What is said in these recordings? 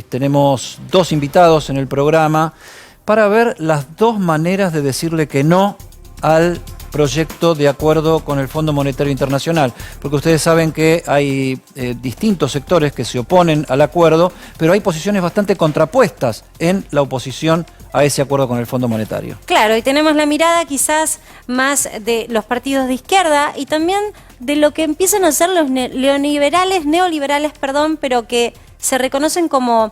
tenemos dos invitados en el programa para ver las dos maneras de decirle que no al proyecto de acuerdo con el Fondo Monetario Internacional, porque ustedes saben que hay distintos sectores que se oponen al acuerdo, pero hay posiciones bastante contrapuestas en la oposición a ese acuerdo con el Fondo Monetario. Claro, y tenemos la mirada quizás más de los partidos de izquierda y también de lo que empiezan a ser los neoliberales, pero que se reconocen como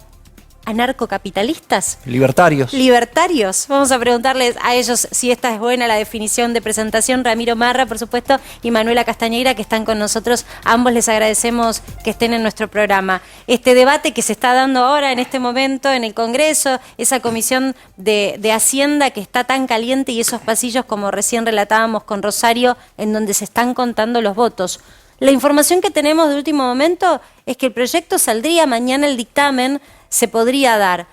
anarcocapitalistas. Libertarios. Vamos a preguntarles a ellos si esta es buena la definición de presentación. Ramiro Marra, por supuesto, y Manuela Castañeira, que están con nosotros. A ambos les agradecemos que estén en nuestro programa. Este debate que se está dando ahora, en este momento, en el Congreso, esa comisión de Hacienda que está tan caliente y esos pasillos, como recién relatábamos con Rosario, en donde se están contando los votos. La información que tenemos de último momento es que el proyecto saldría mañana, el dictamen se podría dar.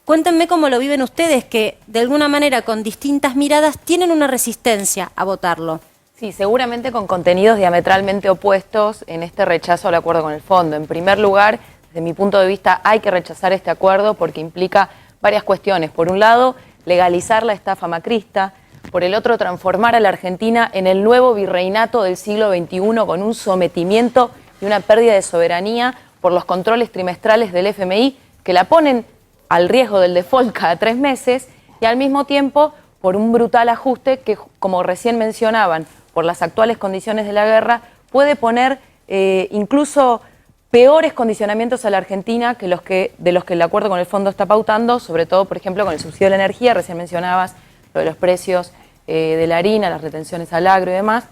Cuéntenme cómo lo viven ustedes, que de alguna manera con distintas miradas tienen una resistencia a votarlo. Sí, seguramente con contenidos diametralmente opuestos en este rechazo al acuerdo con el fondo. En primer lugar, desde mi punto de vista, hay que rechazar este acuerdo porque implica varias cuestiones. Por un lado, legalizar la estafa macrista. Por el otro, transformar a la Argentina en el nuevo virreinato del siglo XXI con un sometimiento y una pérdida de soberanía por los controles trimestrales del FMI que la ponen al riesgo del default cada 3 meses y al mismo tiempo por un brutal ajuste que, como recién mencionaban, por las actuales condiciones de la guerra, puede poner incluso peores condicionamientos a la Argentina que de los que el acuerdo con el fondo está pautando, sobre todo, por ejemplo, con el subsidio de la energía. Recién mencionabas lo de los precios de la harina, las retenciones al agro y demás,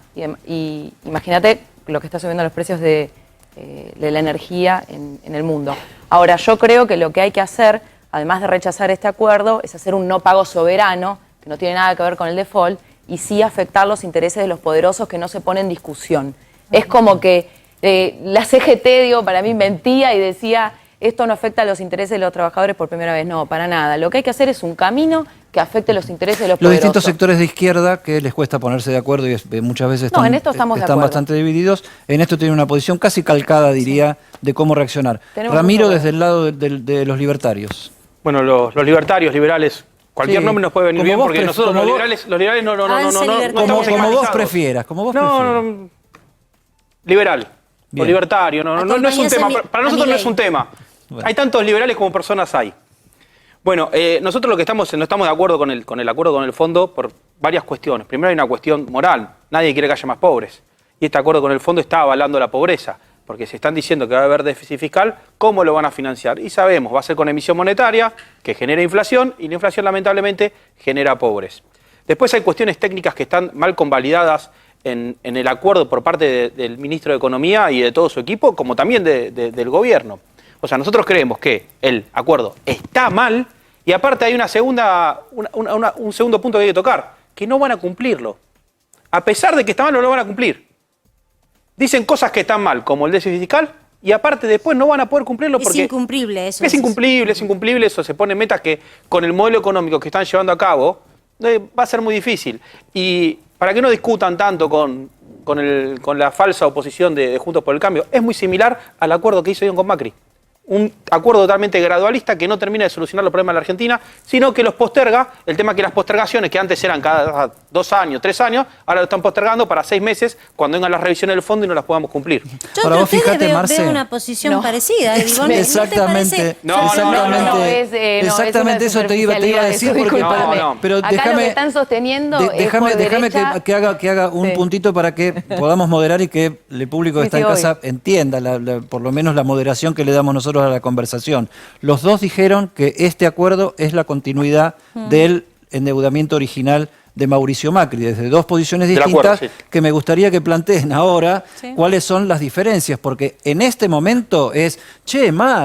y imagínate lo que está subiendo los precios de la energía en el mundo. Ahora, yo creo que lo que hay que hacer, además de rechazar este acuerdo, es hacer un no pago soberano, que no tiene nada que ver con el default, y sí afectar los intereses de los poderosos que no se ponen en discusión. Es como que la CGT, para mí mentía y decía, esto no afecta a los intereses de los trabajadores por primera vez. No, para nada. Lo que hay que hacer es un camino que afecte los intereses de los poderosos. Los distintos sectores de izquierda que les cuesta ponerse de acuerdo y muchas veces están bastante divididos. En esto tienen una posición casi calcada, diría, de cómo reaccionar. Ramiro, desde el lado de los libertarios. Bueno, los libertarios, liberales, cualquier nombre nos puede venir bien porque nosotros los liberales no estamos como vos prefieras, No, liberal o libertario, no es un tema. Para nosotros no es un tema. Bueno. Hay tantos liberales como personas hay. Bueno, nosotros no estamos de acuerdo con el acuerdo con el fondo por varias cuestiones. Primero hay una cuestión moral. Nadie quiere que haya más pobres. Y este acuerdo con el fondo está avalando la pobreza. Porque se están diciendo que va a haber déficit fiscal, ¿cómo lo van a financiar? Y sabemos, va a ser con emisión monetaria, que genera inflación, y la inflación lamentablemente genera pobres. Después hay cuestiones técnicas que están mal convalidadas en el acuerdo por parte del ministro de Economía y de todo su equipo, como también del gobierno. O sea, nosotros creemos que el acuerdo está mal y aparte hay un segundo punto que hay que tocar, que no van a cumplirlo. A pesar de que está mal, no lo van a cumplir. Dicen cosas que están mal, como el déficit fiscal, y aparte después no van a poder cumplirlo porque... Es incumplible eso. Es incumplible eso. Se pone metas que con el modelo económico que están llevando a cabo va a ser muy difícil. Y para que no discutan tanto con la falsa oposición de Juntos por el Cambio, es muy similar al acuerdo que hizo Ion con Macri. Un acuerdo totalmente gradualista que no termina de solucionar los problemas de la Argentina, sino que los posterga. El tema que las postergaciones, que antes eran cada 2 años, 3 años, ahora lo están postergando para 6 meses, cuando vengan las revisiones del fondo y no las podamos cumplir. Yo entre ustedes veo una posición parecida. Digo, exactamente. Exactamente eso te iba a decir. Pero acá lo que están sosteniendo déjame que haga un puntito para que podamos moderar y que el público que está en casa entienda por lo menos la moderación que le damos nosotros a la conversación. Los dos dijeron que este acuerdo es la continuidad del endeudamiento original de Mauricio Macri, desde dos posiciones distintas, que me gustaría que planteen ahora cuáles son las diferencias, porque en este momento es,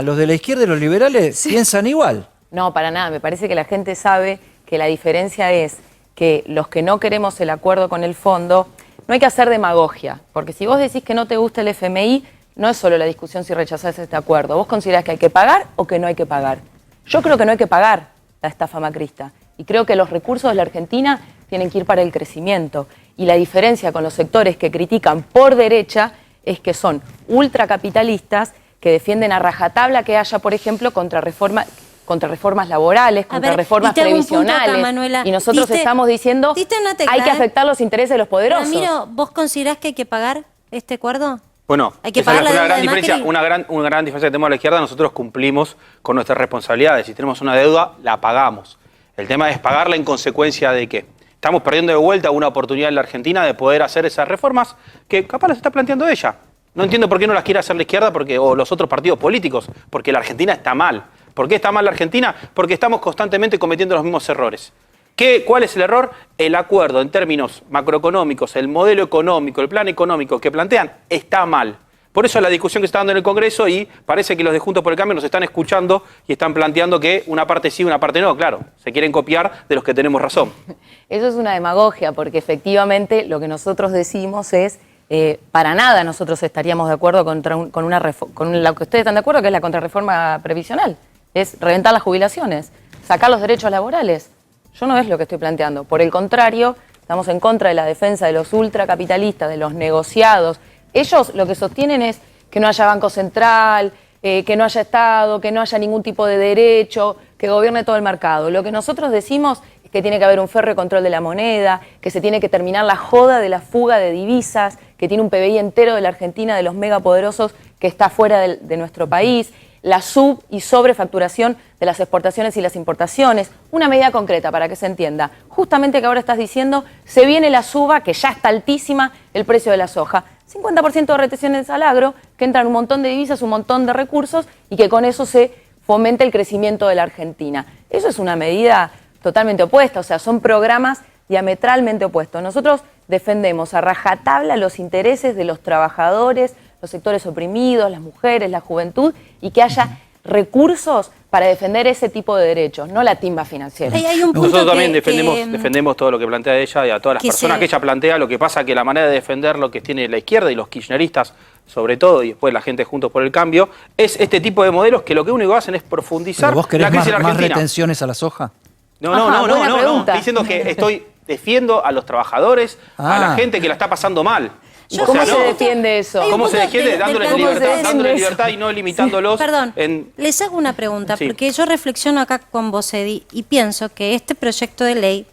los de la izquierda y los liberales piensan igual. No, para nada, me parece que la gente sabe que la diferencia es que los que no queremos el acuerdo con el fondo, no hay que hacer demagogia, porque si vos decís que no te gusta el FMI, no es solo la discusión si rechazás este acuerdo. ¿Vos considerás que hay que pagar o que no hay que pagar? Yo creo que no hay que pagar la estafa macrista. Y creo que los recursos de la Argentina tienen que ir para el crecimiento. Y la diferencia con los sectores que critican por derecha es que son ultracapitalistas que defienden a rajatabla que haya, por ejemplo, contrarreformas laborales, contrarreformas previsionales. Manuela. Y nosotros estamos diciendo hay que afectar los intereses de los poderosos. Ramiro, ¿vos considerás que hay que pagar este acuerdo? Bueno, ¿Hay que esa pagar es la una deuda gran de diferencia, Macri? una gran diferencia que tenemos a la izquierda. Nosotros cumplimos con nuestras responsabilidades. Si tenemos una deuda, la pagamos. El tema es pagarla en consecuencia de qué. Estamos perdiendo de vuelta una oportunidad en la Argentina de poder hacer esas reformas que capaz las está planteando ella. No entiendo por qué no las quiere hacer la izquierda o los otros partidos políticos, porque la Argentina está mal. ¿Por qué está mal la Argentina? Porque estamos constantemente cometiendo los mismos errores. ¿Cuál es el error? El acuerdo en términos macroeconómicos, el modelo económico, el plan económico que plantean está mal. Por eso la discusión que está dando en el Congreso, y parece que los de Juntos por el Cambio nos están escuchando y están planteando que una parte sí, una parte no. Claro, se quieren copiar de los que tenemos razón. Eso es una demagogia, porque efectivamente lo que nosotros decimos es, para nada nosotros estaríamos de acuerdo con lo que ustedes están de acuerdo, que es la contrarreforma previsional. Es reventar las jubilaciones, sacar los derechos laborales. Yo no es lo que estoy planteando. Por el contrario, estamos en contra de la defensa de los ultracapitalistas, de los negociados. Ellos lo que sostienen es que no haya Banco Central, que no haya Estado, que no haya ningún tipo de derecho, que gobierne todo el mercado. Lo que nosotros decimos es que tiene que haber un férreo control de la moneda, que se tiene que terminar la joda de la fuga de divisas, que tiene un PBI entero de la Argentina, de los megapoderosos, que está fuera de nuestro país, la sub- y sobrefacturación de las exportaciones y las importaciones. Una medida concreta para que se entienda. Justamente que ahora estás diciendo, se viene la suba, que ya está altísima, el precio de la soja. 50% de retenciones al agro, que entran un montón de divisas, un montón de recursos, y que con eso se fomente el crecimiento de la Argentina. Eso es una medida totalmente opuesta, o sea, son programas diametralmente opuestos. Nosotros defendemos a rajatabla los intereses de los trabajadores, los sectores oprimidos, las mujeres, la juventud, y que haya recursos para defender ese tipo de derechos, no la timba financiera. Hay un punto Nosotros también defendemos todo lo que plantea ella y a todas las personas que ella plantea. Lo que pasa es que la manera de defender lo que tiene la izquierda y los kirchneristas, sobre todo, y después la gente Juntos por el Cambio, es este tipo de modelos que lo que único hacen es profundizar ¿Pero vos querés la crisis de la más Argentina. retenciones a la soja? No. Estoy diciendo que defiendo a los trabajadores, a la gente que la está pasando mal. ¿Cómo se defiende eso? ¿Cómo se defiende? Dándoles libertad y no limitándolos. Sí, perdón, les hago una pregunta, porque yo reflexiono acá con vos, Edi, y pienso que este proyecto de ley,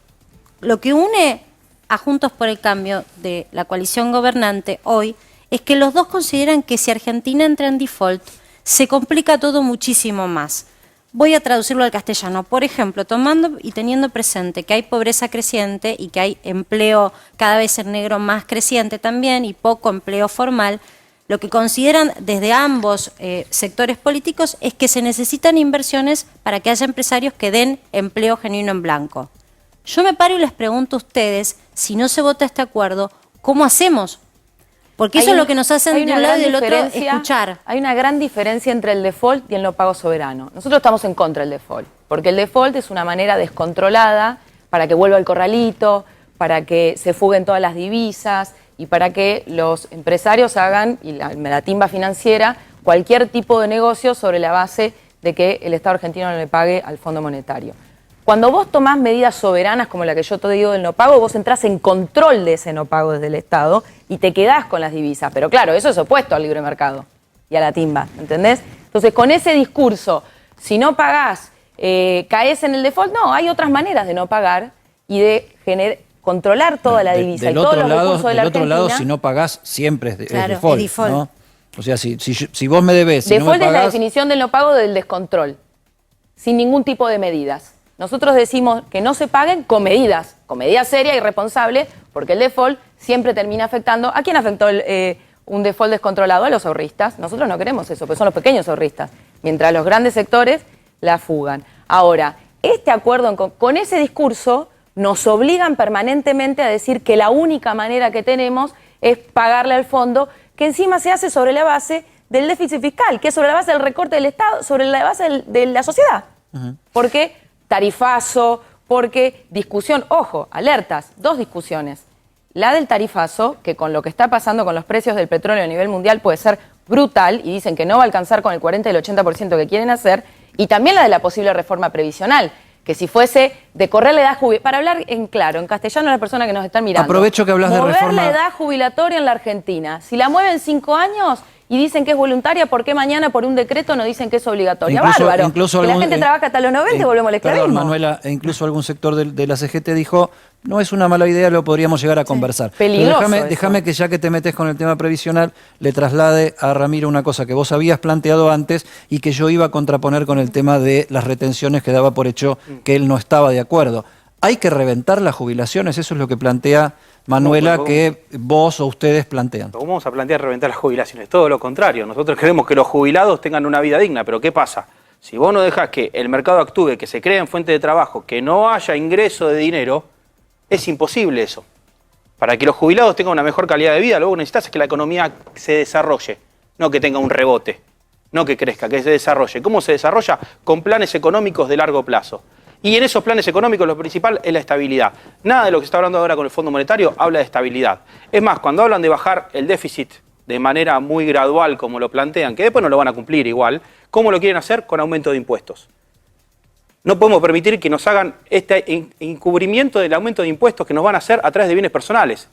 lo que une a Juntos por el Cambio de la coalición gobernante hoy, es que los dos consideran que si Argentina entra en default, se complica todo muchísimo más. Voy a traducirlo al castellano. Por ejemplo, tomando y teniendo presente que hay pobreza creciente y que hay empleo cada vez en negro más creciente también y poco empleo formal, lo que consideran desde ambos sectores políticos es que se necesitan inversiones para que haya empresarios que den empleo genuino en blanco. Yo me paro y les pregunto a ustedes, si no se vota este acuerdo, ¿cómo hacemos? Porque eso es lo que nos hacen de un lado y del otro escuchar. Hay una gran diferencia entre el default y el no pago soberano. Nosotros estamos en contra del default, porque el default es una manera descontrolada para que vuelva el corralito, para que se fuguen todas las divisas y para que los empresarios hagan, y la timba financiera, cualquier tipo de negocio sobre la base de que el Estado argentino no le pague al Fondo Monetario. Cuando vos tomás medidas soberanas como la que yo te digo del no pago, vos entrás en control de ese no pago desde el Estado y te quedás con las divisas. Pero claro, eso es opuesto al libre mercado y a la timba, ¿entendés? Entonces, con ese discurso, si no pagás, caes en el default, no, hay otras maneras de no pagar y de controlar toda la divisa y todos los recursos de la Argentina. Del otro lado, si no pagás, siempre es Claro, default, es default. ¿no? O sea, si vos me debés, si no me Default es la pagás... definición del no pago del descontrol, sin ningún tipo de medidas. Nosotros decimos que no se paguen con medidas serias y responsables, porque el default siempre termina afectando. ¿A quién afectó un default descontrolado? A los ahorristas. Nosotros no queremos eso, porque son los pequeños ahorristas, mientras los grandes sectores la fugan. Ahora, este acuerdo, con ese discurso, nos obligan permanentemente a decir que la única manera que tenemos es pagarle al fondo, que encima se hace sobre la base del déficit fiscal, que es sobre la base del recorte del Estado, sobre la base de la sociedad. Porque tarifazo, porque discusión, ojo, alertas, dos discusiones. La del tarifazo, que con lo que está pasando con los precios del petróleo a nivel mundial puede ser brutal, y dicen que no va a alcanzar con el 40 y el 80% que quieren hacer, y también la de la posible reforma previsional, que si fuese de correr la edad jubilatoria, para hablar en claro, en castellano a las personas que nos están mirando. Aprovecho que hablas de reforma. Mover la edad jubilatoria en la Argentina, si la mueven 5 años y dicen que es voluntaria, ¿por qué mañana por un decreto no dicen que es obligatoria? Bárbaro. Incluso que la gente trabaja hasta los 90 y volvemos al esclavismo. Perdón, Manuela, incluso algún sector de la CGT dijo, no es una mala idea, lo podríamos llegar a conversar. Peligroso. Déjame que ya que te metes con el tema previsional, le traslade a Ramiro una cosa que vos habías planteado antes y que yo iba a contraponer con el tema de las retenciones que daba por hecho que él no estaba de acuerdo. ¿Hay que reventar las jubilaciones? Eso es lo que plantea Manuela, que vos o ustedes plantean. ¿Cómo vamos a plantear reventar las jubilaciones? Todo lo contrario. Nosotros queremos que los jubilados tengan una vida digna, pero ¿qué pasa? Si vos no dejás que el mercado actúe, que se creen fuentes de trabajo, que no haya ingreso de dinero, es imposible eso. Para que los jubilados tengan una mejor calidad de vida, lo que necesitas es que la economía se desarrolle, no que tenga un rebote, no que crezca, que se desarrolle. ¿Cómo se desarrolla? Con planes económicos de largo plazo. Y en esos planes económicos lo principal es la estabilidad. Nada de lo que se está hablando ahora con el Fondo Monetario habla de estabilidad. Es más, cuando hablan de bajar el déficit de manera muy gradual, como lo plantean, que después no lo van a cumplir igual, ¿cómo lo quieren hacer? Con aumento de impuestos. No podemos permitir que nos hagan este encubrimiento del aumento de impuestos que nos van a hacer a través de bienes personales.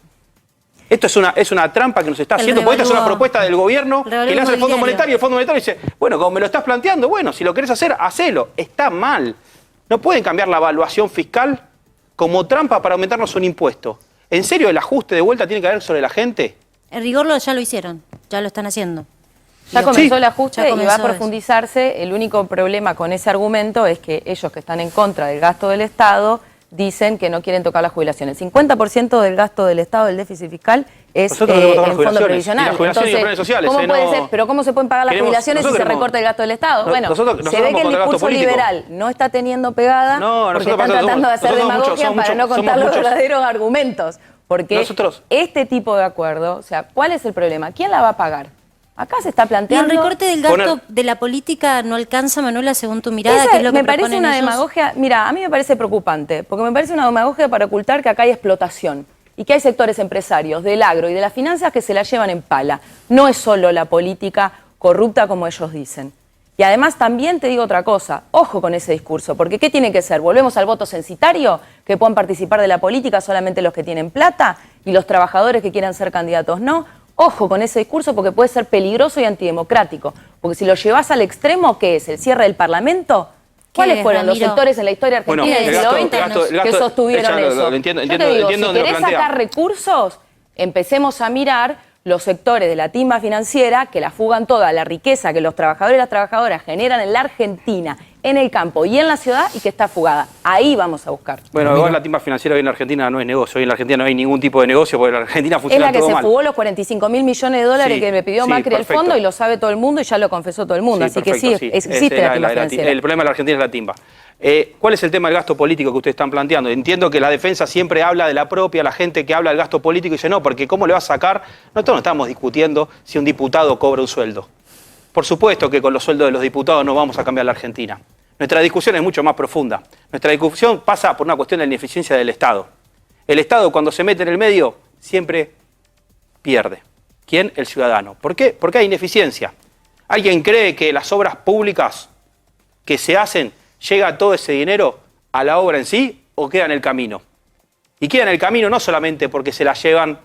Esto es una trampa que nos está haciendo, porque esta es una propuesta del gobierno que le hace el Fondo Monetario, y el Fondo Monetario dice, bueno, como me lo estás planteando, bueno, si lo querés hacer, hacelo. Está mal. No pueden cambiar la evaluación fiscal como trampa para aumentarnos un impuesto. ¿En serio el ajuste de vuelta tiene que haber sobre la gente? En rigor ya lo hicieron, ya lo están haciendo. Ya comenzó el ajuste ya y va a comenzó profundizarse. El único problema con ese argumento es que ellos que están en contra del gasto del Estado dicen que no quieren tocar las jubilaciones. El 50% del gasto del Estado, del déficit fiscal, es en fondo previsional. Entonces, ¿cómo puede ser? ¿Pero cómo se pueden pagar las jubilaciones si se recorta el gasto del Estado? Bueno, se ve que el discurso liberal no está teniendo pegada porque están tratando de hacer demagogia para no contar los verdaderos argumentos. Porque este tipo de acuerdo, o sea, ¿cuál es el problema? ¿Quién la va a pagar? Acá se está planteando... Y el recorte del gasto de la política no alcanza, Manuela, según tu mirada, ¿qué es lo que me parece una demagogia... Mira, a mí me parece preocupante, porque me parece una demagogia para ocultar que acá hay explotación y que hay sectores empresarios del agro y de las finanzas que se la llevan en pala. No es solo la política corrupta como ellos dicen. Y además también te digo otra cosa, ojo con ese discurso, porque ¿qué tiene que ser? ¿Volvemos al voto censitario? ¿Que puedan participar de la política solamente los que tienen plata y los trabajadores que quieran ser candidatos no? Ojo con ese discurso porque puede ser peligroso y antidemocrático. Porque si lo llevas al extremo, ¿qué es? ¿El cierre del Parlamento? ¿Cuáles fueron los sectores en la historia argentina del siglo XX que sostuvieron eso? Yo te digo, si querés sacar recursos, empecemos a mirar los sectores de la timba financiera que la fugan toda la riqueza que los trabajadores y las trabajadoras generan en la Argentina, en el campo y en la ciudad y que está fugada. Ahí vamos a buscar. Bueno, igual la timba financiera hoy en la Argentina no es negocio. Hoy en la Argentina no hay ningún tipo de negocio porque la Argentina funciona todo mal. Es la que se fugó los 45.000 millones de dólares que le pidió Macri al fondo y lo sabe todo el mundo y ya lo confesó todo el mundo. Así que sí, existe la timba financiera. El problema de la Argentina es la timba. ¿Cuál es el tema del gasto político que ustedes están planteando? Entiendo que la defensa siempre habla de la propia, la gente que habla del gasto político y dice no, porque ¿cómo le va a sacar? Nosotros no estamos discutiendo si un diputado cobra un sueldo. Por supuesto que con los sueldos de los diputados no vamos a cambiar la Argentina. Nuestra discusión es mucho más profunda. Nuestra discusión pasa por una cuestión de ineficiencia del Estado. El Estado cuando se mete en el medio siempre pierde. ¿Quién? El ciudadano. ¿Por qué? Porque hay ineficiencia. ¿Alguien cree que las obras públicas que se hacen llega todo ese dinero a la obra en sí o queda en el camino? Y queda en el camino no solamente porque se la llevan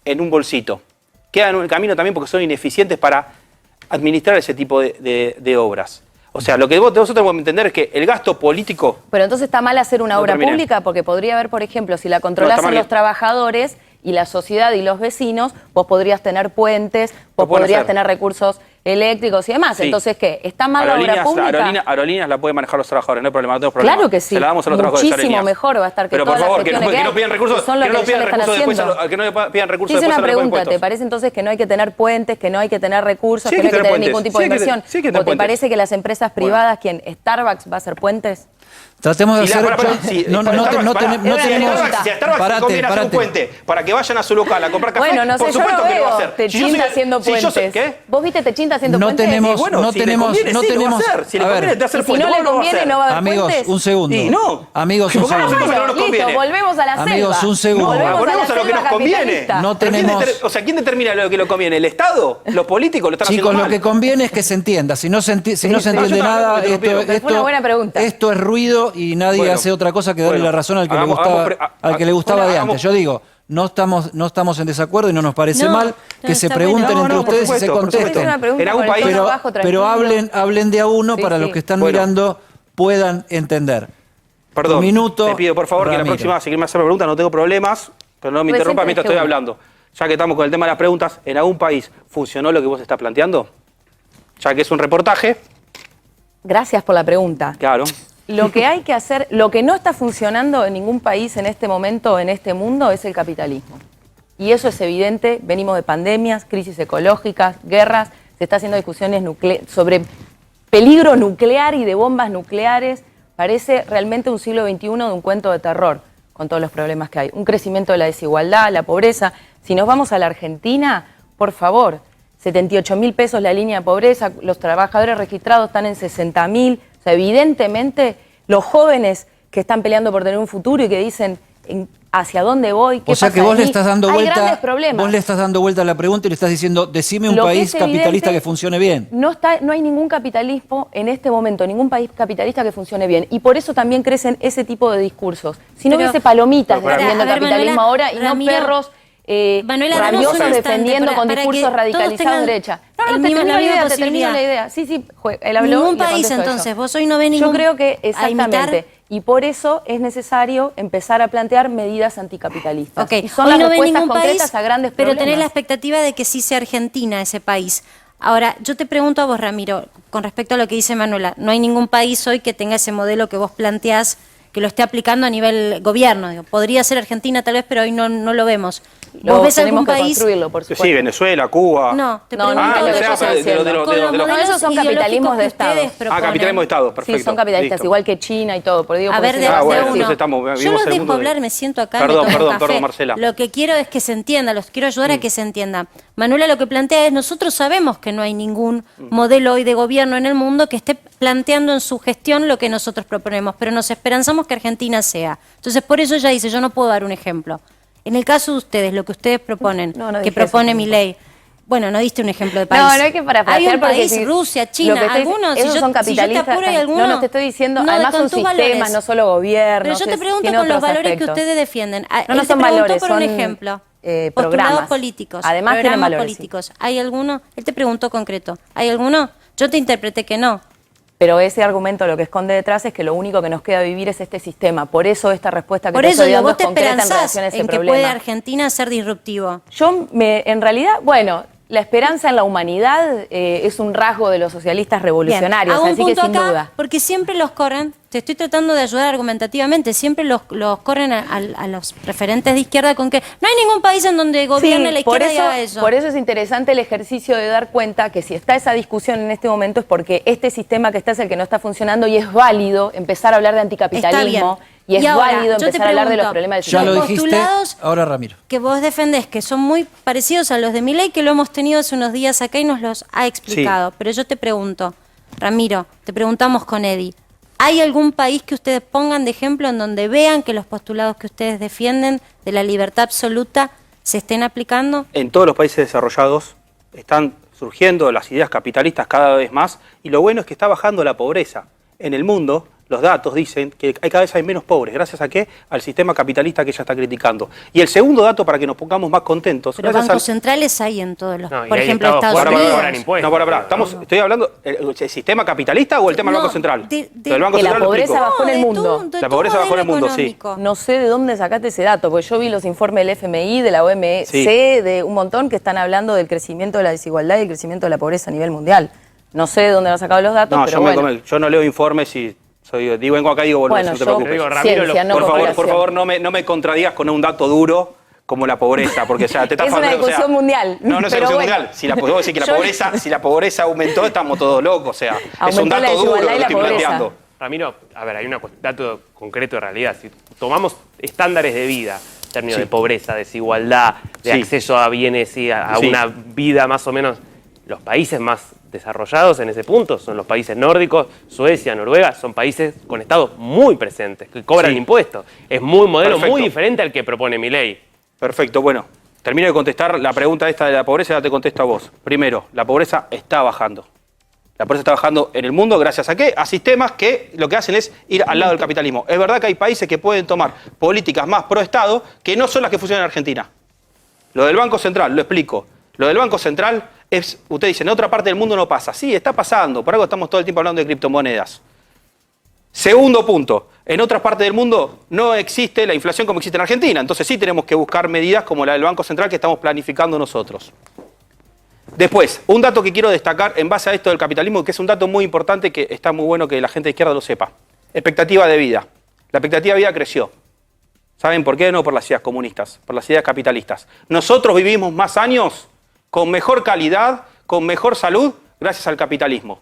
en un bolsito, queda en el camino también porque son ineficientes para administrar ese tipo de obras. O sea, lo que nosotros tenemos que entender es que el gasto político... Pero entonces está mal hacer una obra pública porque podría haber, por ejemplo, si la controlasen los trabajadores y la sociedad y los vecinos, vos podrías tener puentes, vos podrías tener recursos eléctricos y demás. Sí. Entonces, ¿qué? ¿Está mal la obra pública? Aerolíneas la pueden manejar los trabajadores, no hay problema, no tenemos problema. Claro que sí. Se la damos a los trabajadores de Muchísimo mejor va a estar que pero todas por favor, las gestiones que no pidan recursos, que no pidan recursos después. Hice una pregunta, ¿te parece entonces que no hay que tener puentes, que no hay que tener recursos, que no hay que tener ningún tipo de inversión? ¿O te parece que las empresas privadas, Starbucks va a hacer puentes? Tratemos de hacer... No tenemos... Si a Starbucks conviene hacer un puente para que vayan a su local a comprar café, bueno, no sé, por supuesto que lo va a hacer. Techinta haciendo puentes. ¿Qué? ¿Vos viste Techinta haciendo puentes? No tenemos... Si le conviene hacer puentes, no le conviene, no va a haber puentes. Amigos, un segundo. Y no. Amigos, un segundo. Listo, volvemos a la selva. Amigos, un segundo. Volvemos a lo que nos conviene. No tenemos... O sea, ¿quién determina lo que le conviene? ¿El Estado? ¿Los políticos lo están haciendo mal? Chicos, lo que conviene es que se entienda. Si no se entiende nada, esto es ruido y nadie hace otra cosa que darle la razón al que le gustaba de antes. Yo digo, no estamos en desacuerdo y no nos parece No, mal no, que se está pregunten bueno. entre No, por ustedes y se supuesto, por contesten. supuesto. Es una pregunta En algún con el país- tono bajo, Pero tranquilo. hablen de a uno Sí, para sí. los que están Bueno. mirando puedan entender. Perdón, Un minuto, te pido por favor que la Ramiro. próxima, si quieren hacerme preguntas, no tengo problemas, pero no me Recién interrumpa te mientras dejé estoy una. hablando. Ya que estamos con el tema de las preguntas, ¿en algún país funcionó lo que vos estás planteando? Ya que es un reportaje, Gracias por la pregunta. claro. Lo que hay que hacer, lo que no está funcionando en ningún país en este momento, en este mundo, es el capitalismo. Y eso es evidente, venimos de pandemias, crisis ecológicas, guerras, se está haciendo discusiones sobre peligro nuclear y de bombas nucleares. Parece realmente un siglo XXI de un cuento de terror, con todos los problemas que hay. Un crecimiento de la desigualdad, la pobreza. Si nos vamos a la Argentina, por favor, 78.000 pesos la línea de pobreza, los trabajadores registrados están en 60.000. O sea, evidentemente, los jóvenes que están peleando por tener un futuro y que dicen hacia dónde voy, qué O sea pasa que vos de le mí, estás dando hay vuelta, grandes problemas. vos le estás dando vuelta a la pregunta y le estás diciendo, decime un Lo que país es capitalista evidente, que funcione bien. No hay ningún capitalismo en este momento, ningún país capitalista que funcione bien. Y por eso también crecen ese tipo de discursos. Si no Pero- hubiese palomitas Pero defendiendo a ver, capitalismo Manuela, ahora y no Ramiro, perros Manuela, danos rabiosos un instante defendiendo para con que discursos todos radicalizados tengan de derecha. No, el te mismo- termino la la misma idea, te termino posibilidad. la idea. Sí, él habló Ningún y le país, contesto entonces, eso. vos hoy no ves ningún... Yo creo que a imitar- exactamente. Y por eso es necesario empezar a plantear medidas anticapitalistas. Ok, Y son hoy las no ves respuestas ningún concretas país, a grandes pero problemas. tenés la expectativa de que sí sea Argentina ese país. Ahora, yo te pregunto a vos, Ramiro, con respecto a lo que dice Manuela, no hay ningún país hoy que tenga ese modelo que vos planteás, que lo esté aplicando a nivel gobierno. Digo, podría ser Argentina tal vez, pero hoy no lo vemos. ¿Vos ves algún tenemos que país? construirlo, por supuesto. Sí, Venezuela, Cuba. No, te No, pregunto no, de no, cosas- no, de lo- con los de lo- modelos esos son ideológicos capitalismos de que Estado. ustedes proponen. Capitalismo de Estado, perfecto. Sí, son capitalistas, Listo. igual que China y todo. Por digo, A por ver, de, decir- Ah, de bueno, uno. entonces estamos- Yo vivimos los en el dejo mundo de- hablar, me siento acá, Perdón, me tomo un café. perdón, Marcela. Lo que quiero es que se entienda, los quiero ayudar a que se entienda. Manuela lo que plantea es, nosotros sabemos que no hay ningún modelo hoy de gobierno en el mundo que esté planteando en su gestión lo que nosotros proponemos, pero nos esperanzamos que Argentina sea. Entonces, por eso ella dice, yo no puedo dar un ejemplo. En el caso de ustedes, lo que ustedes proponen, No, no que dije propone ese mi ejemplo. ley. Bueno, no diste un ejemplo de país. No, no hay que parafrasear Hay un porque país, si- Rusia, lo China, que estoy- algunos. esos son Si yo te capitalistas. apuro, hay algunos. No te estoy diciendo, No, además con son tus sistemas, valores. no solo gobierno. Pero yo te pregunto con los valores que ustedes defienden. No, no Él te son preguntó valores, por un son, ejemplo. programas. Postulados políticos. Además tienen programas valores, sí. políticos. ¿Hay alguno? Él te preguntó concreto. ¿Hay alguno? Yo te interpreté que no. Pero ese argumento lo que esconde detrás es que lo único que nos queda vivir es este sistema. Por eso esta respuesta que Por te eso estoy digo, dando vos es te concreta en esperanzás relación a ese en que problema. puede Argentina ser disruptivo. En realidad, bueno, la esperanza en la humanidad es un rasgo de los socialistas Bien, revolucionarios, hago un así que punto sin acá, duda. porque siempre los corren, te estoy tratando de ayudar argumentativamente, siempre los corren a los referentes de izquierda con que no hay ningún país en donde gobierne la izquierda y haga eso. Por eso es interesante el ejercicio de dar cuenta que si está esa discusión en este momento es porque este sistema que está es el que no está funcionando y es válido empezar a hablar de anticapitalismo y es ahora, válido yo te empezar a hablar de los pregunto, problemas del Ya Los lo sistema. dijiste, postulados- ahora Ramiro. que vos defendés, que son muy parecidos a los de Milei, que lo hemos tenido hace unos días acá y nos los ha explicado. Pero yo te pregunto, Ramiro, te preguntamos con Eddie, ¿hay algún país que ustedes pongan de ejemplo en donde vean que los postulados que ustedes defienden de la libertad absoluta se estén aplicando? En todos los países desarrollados están surgiendo las ideas capitalistas cada vez más y lo bueno es que está bajando la pobreza. En el mundo, los datos dicen que cada vez hay menos pobres. ¿Gracias a qué? Al sistema capitalista que ella está criticando. Y el segundo dato, para que nos pongamos más contentos... Pero gracias bancos al- centrales hay en todos los, No, y por hay ejemplo, estados Estados fuertes que Unidos. cobran impuestos. No, para. Estoy hablando el sistema capitalista o el tema del No, Banco Central. de- Del Banco que la Central lo pobreza explico. bajó en el de mundo. de La tu pobreza bajó en el modelo mundo, sí. económico. No sé de dónde sacaste ese dato, porque yo vi los informes del FMI, de la OMS, Sí. de un montón que están hablando del crecimiento de la desigualdad y el crecimiento de la pobreza a nivel mundial. No sé de dónde han sacado los datos, No, pero yo, yo no leo informes y vengo acá y digo, Bueno, no te yo- preocupes. Digo, Ramiro, ciencia, no por cooperación. favor, no me contradigas con un dato duro como la pobreza, porque o sea, te estás Es una faltando, discusión mundial, No, no es una pero discusión bueno. mundial. Si la podemos decir que Yo- si la pobreza aumentó, estamos todos locos, o sea, es Aumentó un la dato duro desigualdad lo y que la estoy pobreza. planteando. Ramiro, a ver, hay un dato concreto de realidad. Si tomamos estándares de vida, en términos Sí. de pobreza, desigualdad, de Sí. acceso a bienes y a Sí. una vida más o menos, los países más desarrollados en ese punto son los países nórdicos, Suecia, Noruega, son países con estados muy presentes, que cobran Sí. impuestos. Es un modelo Perfecto. muy diferente al que propone Milei. Perfecto, bueno, termino de contestar la pregunta esta de la pobreza, ya te contesto a vos. Primero, la pobreza está bajando. La pobreza está bajando en el mundo gracias a ¿qué? A sistemas que lo que hacen es ir al lado del capitalismo. Es verdad que hay países que pueden tomar políticas más pro Estado que no son las que funcionan en Argentina. Lo del Banco Central, lo explico. Lo del Banco Central es, usted dice, en otra parte del mundo no pasa. Sí, está pasando. Por algo estamos todo el tiempo hablando de criptomonedas. Segundo punto, en otras partes del mundo no existe la inflación como existe en Argentina. Entonces sí tenemos que buscar medidas como la del Banco Central que estamos planificando nosotros. Después, un dato que quiero destacar en base a esto del capitalismo, que es un dato muy importante que está muy bueno que la gente de izquierda lo sepa. Expectativa de vida. La expectativa de vida creció. ¿Saben por qué? No por las ideas comunistas, por las ideas capitalistas. Nosotros vivimos más años con mejor calidad, con mejor salud, gracias al capitalismo.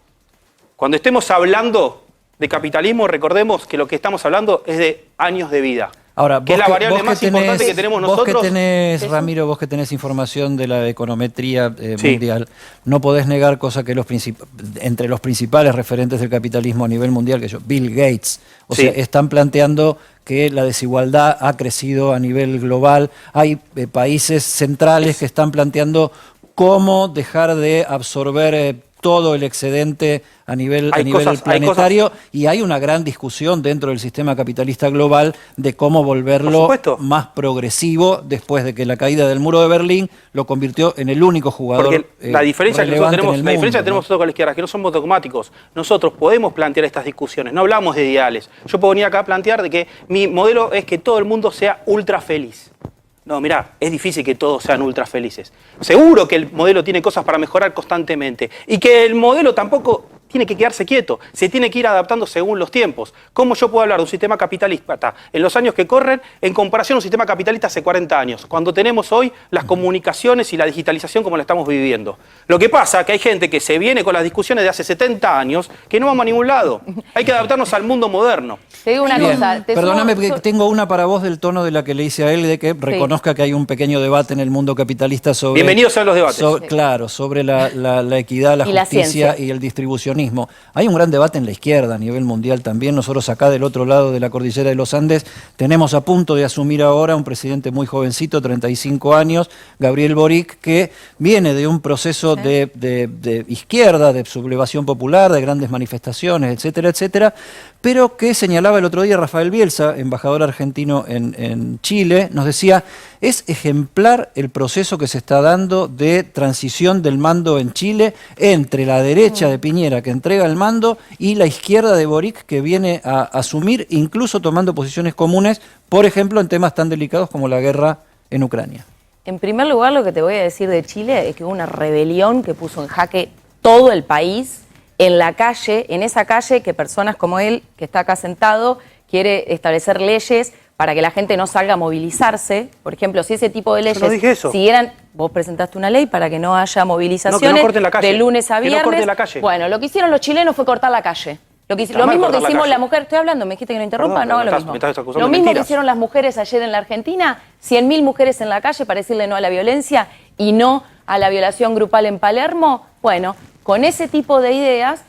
Cuando estemos hablando de capitalismo, recordemos que lo que estamos hablando es de años de vida. Ahora, que es la variable más importante que tenemos nosotros. Vos que tenés, Ramiro, vos que tenés información de la econometría mundial, no podés negar cosa que entre los principales referentes del capitalismo a nivel mundial, que Bill Gates, sea, están planteando que la desigualdad ha crecido a nivel global. Hay países centrales que están planteando cómo dejar de absorber todo el excedente a nivel planetario, y hay una gran discusión dentro del sistema capitalista global de cómo volverlo más progresivo después de que la caída del muro de Berlín lo convirtió en el único jugador. Porque la diferencia que nosotros tenemos, nosotros con la izquierda, es que no somos dogmáticos. Nosotros podemos plantear estas discusiones, no hablamos de ideales. Yo puedo venir acá a plantear de que mi modelo es que todo el mundo sea ultra feliz. No, mirá, es difícil que todos sean ultra felices. Seguro que el modelo tiene cosas para mejorar constantemente y que el modelo tampoco tiene que quedarse quieto, se tiene que ir adaptando según los tiempos. ¿Cómo yo puedo hablar de un sistema capitalista en los años que corren en comparación a un sistema capitalista hace 40 años, cuando tenemos hoy las comunicaciones y la digitalización como la estamos viviendo? Lo que pasa es que hay gente que se viene con las discusiones de hace 70 años que no vamos a ningún lado. Hay que adaptarnos al mundo moderno. Te digo una cosa. Perdóname, porque tengo una para vos del tono de la que le hice a él, de que reconozca que hay un pequeño debate en el mundo capitalista sobre... Bienvenidos a los debates. Claro, sobre la equidad, la justicia y el distribucionismo. Hay un gran debate en la izquierda a nivel mundial también. Nosotros acá del otro lado de la cordillera de los Andes tenemos a punto de asumir ahora un presidente muy jovencito, 35 años, Gabriel Boric, que viene de un proceso de izquierda, de sublevación popular, de grandes manifestaciones, etcétera, etcétera, pero que señalaba el otro día Rafael Bielsa, embajador argentino en Chile, nos decía, es ejemplar el proceso que se está dando de transición del mando en Chile entre la derecha de Piñera, que entrega el mando, y la izquierda de Boric, que viene a asumir, incluso tomando posiciones comunes, por ejemplo, en temas tan delicados como la guerra en Ucrania. En primer lugar, lo que te voy a decir de Chile es que hubo una rebelión que puso en jaque todo el país, en la calle, en esa calle que personas como él, que está acá sentado, quiere establecer leyes para que la gente no salga a movilizarse. Por ejemplo, si ese tipo de leyes siguieran... Vos presentaste una ley para que no haya movilizaciones de lunes a viernes. Que no corten la calle. Bueno, lo que hicieron los chilenos fue cortar la calle. Lo mismo que hicimos las mujeres... Estoy hablando, me dijiste que no interrumpa, no, lo mismo. Lo mismo que hicieron las mujeres ayer en la Argentina, 100.000 mujeres en la calle para decirle no a la violencia y no a la violación grupal en Palermo. Bueno, con ese tipo de ideas,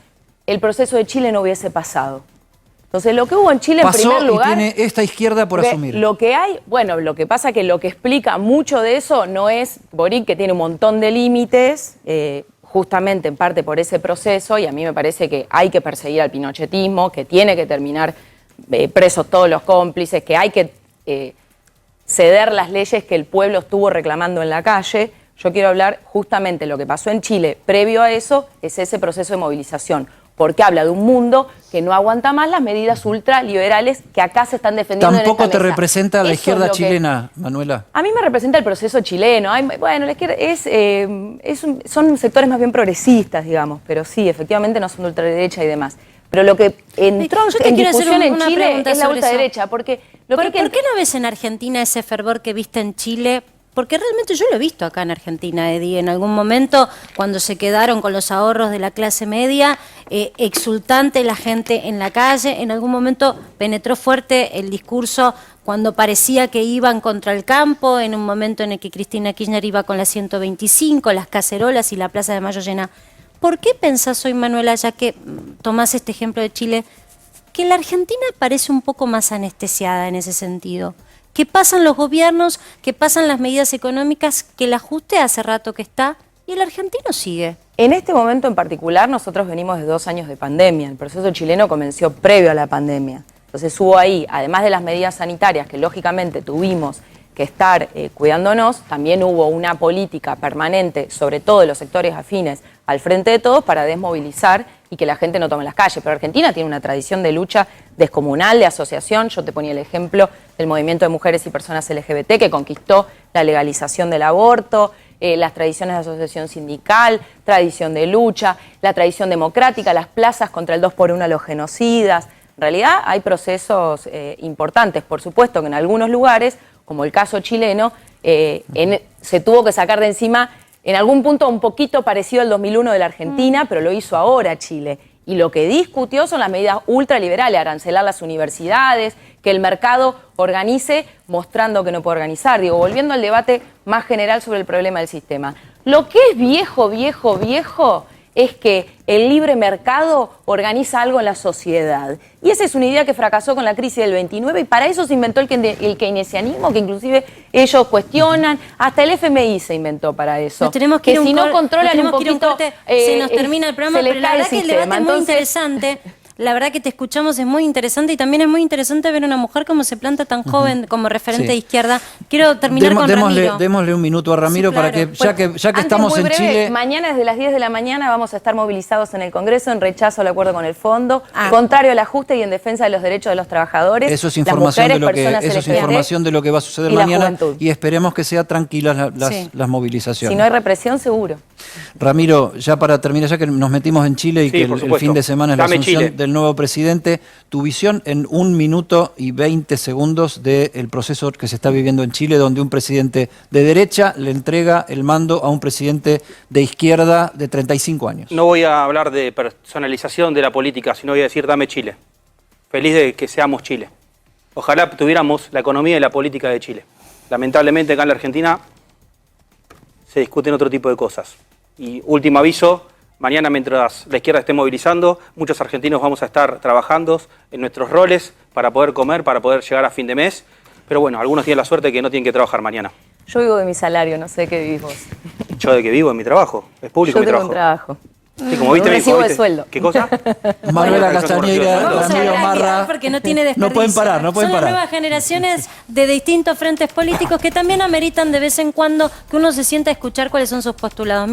el proceso de Chile no hubiese pasado. Entonces, lo que hubo en Chile, en primer lugar... y tiene esta izquierda por asumir. Lo que hay, bueno, lo que pasa que lo que explica mucho de eso no es Boric, que tiene un montón de límites, justamente en parte por ese proceso, y a mí me parece que hay que perseguir al pinochetismo, que tiene que terminar presos todos los cómplices, que hay que ceder las leyes que el pueblo estuvo reclamando en la calle. Yo quiero hablar justamente de lo que pasó en Chile. Previo a eso es ese proceso de movilización, porque habla de un mundo que no aguanta más las medidas ultraliberales que acá se están defendiendo. ¿Tampoco te representa la izquierda chilena, Manuela? A mí me representa el proceso chileno. Bueno, la izquierda son sectores más bien progresistas, digamos, pero sí, efectivamente no son de ultraderecha y demás. Pero lo que entró en discusión en Chile es la ultraderecha. ¿Por qué no ves en Argentina ese fervor que viste en Chile? Porque realmente yo lo he visto acá en Argentina, Eddie, en algún momento cuando se quedaron con los ahorros de la clase media, exultante la gente en la calle, en algún momento penetró fuerte el discurso cuando parecía que iban contra el campo, en un momento en el que Cristina Kirchner iba con la 125, las cacerolas y la Plaza de Mayo llena. ¿Por qué pensás hoy, Manuela, ya que tomás este ejemplo de Chile, que la Argentina parece un poco más anestesiada en ese sentido? Que pasan los gobiernos, que pasan las medidas económicas, que el ajuste hace rato que está y el argentino sigue. En este momento en particular, nosotros venimos de 2 años de pandemia. El proceso chileno comenzó previo a la pandemia. Entonces hubo ahí, además de las medidas sanitarias que lógicamente tuvimos que estar cuidándonos, también hubo una política permanente, sobre todo de los sectores afines, al frente de todos para desmovilizar y que la gente no tome las calles. Pero Argentina tiene una tradición de lucha descomunal, de asociación. Yo te ponía el ejemplo del movimiento de mujeres y personas LGBT que conquistó la legalización del aborto, las tradiciones de asociación sindical, tradición de lucha, la tradición democrática, las plazas contra el 2x1 a los genocidas. En realidad hay procesos importantes, por supuesto que en algunos lugares, como el caso chileno, se tuvo que sacar de encima en algún punto un poquito parecido al 2001 de la Argentina, pero lo hizo ahora Chile. Y lo que discutió son las medidas ultraliberales, arancelar las universidades, que el mercado organice mostrando que no puede organizar. Digo, volviendo al debate más general sobre el problema del sistema. Lo que es viejo, viejo, viejo es que el libre mercado organiza algo en la sociedad. Y esa es una idea que fracasó con la crisis del 29 y para eso se inventó el keynesianismo, que inclusive ellos cuestionan, hasta el FMI se inventó para eso. Nos tenemos que ir si no controlan un poquito, se nos termina el programa, pero la verdad que el debate es muy interesante. La verdad que te escuchamos, es muy interesante y también es muy interesante ver a una mujer como se planta tan joven como referente de izquierda. Quiero terminar con Ramiro. Démosle un minuto a Ramiro para que, ya que estamos en Chile... Mañana desde las 10 de la mañana vamos a estar movilizados en el Congreso en rechazo al acuerdo con el fondo, contrario al ajuste y en defensa de los derechos de los trabajadores. Eso es información, de lo que va a suceder mañana y esperemos que sean tranquilas las movilizaciones. Si no hay represión, seguro. Ramiro, ya para terminar, ya que nos metimos en Chile y que el fin de semana es la asunción del nuevo presidente, tu visión en 1 minuto y 20 segundos del proceso que se está viviendo en Chile, donde un presidente de derecha le entrega el mando a un presidente de izquierda de 35 años. No voy a hablar de personalización de la política, sino voy a decir dame Chile. Feliz de que seamos Chile. Ojalá tuviéramos la economía y la política de Chile. Lamentablemente acá en la Argentina se discuten otro tipo de cosas. Y último aviso, mañana mientras la izquierda esté movilizando, muchos argentinos vamos a estar trabajando en nuestros roles para poder comer, para poder llegar a fin de mes. Pero bueno, algunos tienen la suerte de que no tienen que trabajar mañana. Yo vivo de mi salario, no sé qué vivís vos. Yo de que vivo en mi trabajo, es público mi trabajo. Yo tengo un trabajo. Sí, como viste, recibo de sueldo. ¿Qué cosa? Manuela Castañeira, Ramiro Marra. Porque no tiene desperdicio. No pueden parar, no pueden parar. Son las nuevas generaciones de distintos frentes políticos que también ameritan de vez en cuando que uno se sienta a escuchar cuáles son sus postulados.